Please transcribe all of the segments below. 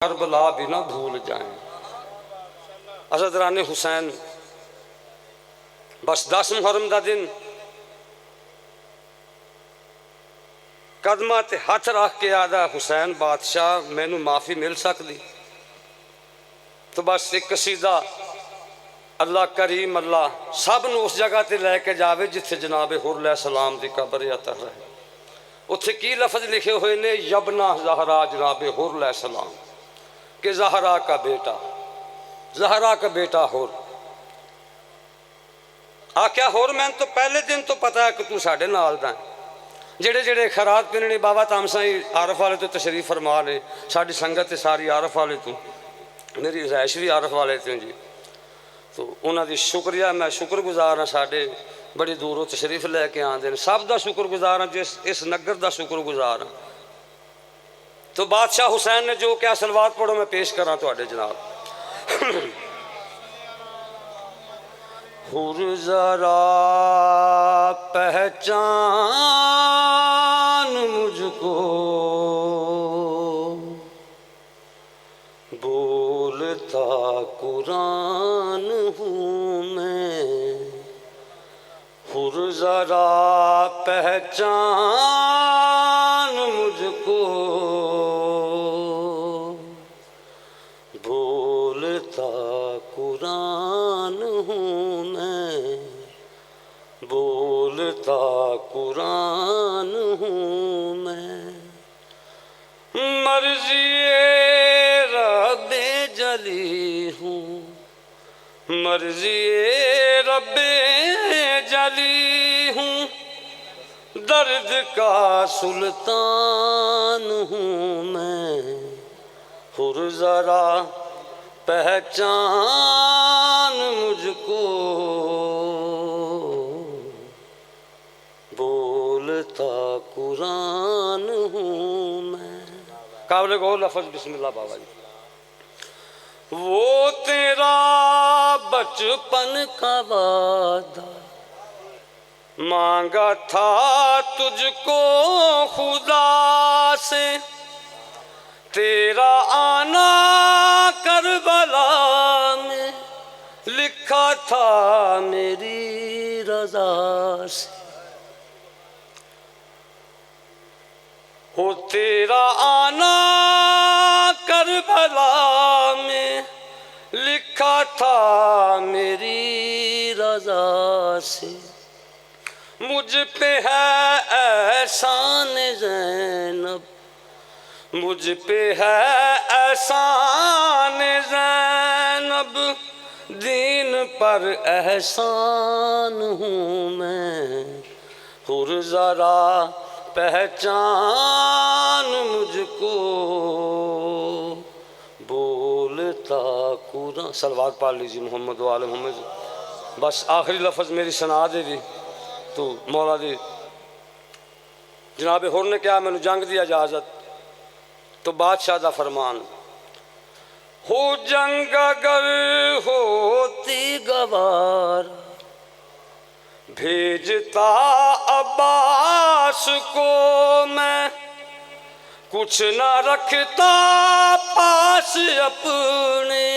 Karbala भी ना भूल जाएं। अज़दराने हुसैन बस 10 मुहर्रम का दिन कदमां ते हथ रख के आदा हुसैन बादशाह मैनू माफ़ी मिल सकती। तो बस एक कसीदा अल्लाह करीम अल्लाह सब नूं उस जगह ते लैके जावे जिथे जनाबे हुर सलाम की कबर अतर रहे। उत्थे की लफज लिखे हुए ने, यबना ज़हरा जनाबे हुर सलाम के ज़हरा का बेटा हुर। आख्या होर मैंने तो पहले दिन तो पता है कि तू साढ़े नाल दा है। जेड़े जेड़े खरात पीने बाबा तामसा ही आरफ वाले तो तशरीफ फरमा ले, साड़ी संगत सारी आरफ वाले तू, मेरी रहायश भी आरफ वाले थे जी। तो उन्होंने शुक्रिया, मैं शुक्रगुजार हाँ। साढ़े बड़ी दूरों तशरीफ लैके आते हैं, सब का शुक्रगुजार हाँ, जिस इस नगर का शुक्रगुजार हाँ। तो बादशाह हुसैन ने जो क्या सलवात पढ़ो मैं पेश करा थोड़े जनाब। हुर जरा पहचान मुझको, बोलता कुरान हूँ मैं। हुर जरा पहचान मुझको, बोलता कुरान हूँ मैं, बोलता कुरान हूँ मैं। मर्ज़िए रब्बे जली हूँ, मर्ज़िए रब्बे जली हूँ, दर्द का सुल्तान हूँ मैं। हुर ज़रा पहचान मुझको, बोलता कुरान हूँ मैं। काबिल गौर लफ्ज़ बिस्मिल्लाह बाबा जी। वो तेरा बचपन का वादा मांगा था तुझको खुदा से, तेरा आना करबला में लिखा था मेरी रज़ा से। हो तेरा आना करबला में लिखा था मेरी रज़ा से। मुझ पे है एहसान ज़ैनब, मुझ पे है एहसान ज़ैनब, दीन पर एहसान हूँ मैं। हुर ज़रा पहचान मुझको, बोलता कुरान। सलवात पढ़ लीजिए मोहम्मद वाले मोहम्मद। बस आखिरी लफ्ज़ मेरी सना दे दी तो मौला दी जनाब हुर ने क्या मैनू जंग दी इजाज़त। तो बादशाह दा फरमान, हो जंग अगर होती गवार, भेजता अब्बास को मैं, कुछ न रखता पास अपने,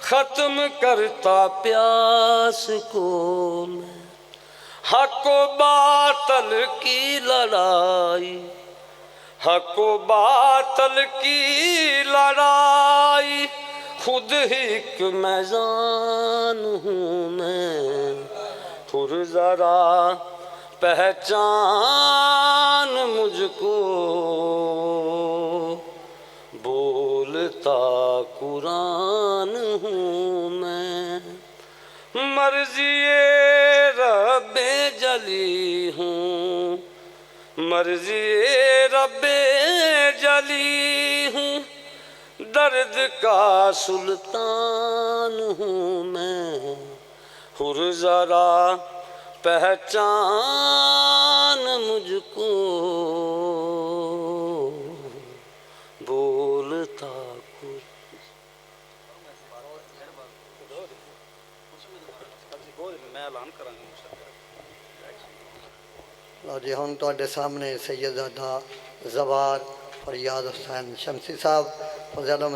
ख़त्म करता प्यास को मैं। हक बातल की लड़ाई, हक बातल की लड़ाई, खुद ही एक मैदान हूँ मैं। हुर ज़रा पहचान मुझको, बोलता कुरान हूँ मैं। मर्ज़िए रब्बे जली हूँ, मर्ज़िए रब्बे जली हूँ, दर्द का सुल्तान हूँ मैं। हुर ज़रा पहचान मुझको, बोलता लो जी हम सामने सैयदजादा ज़वार फरियाद हुसैन शमसी साहब ਫਜ਼ਿਆਦਾ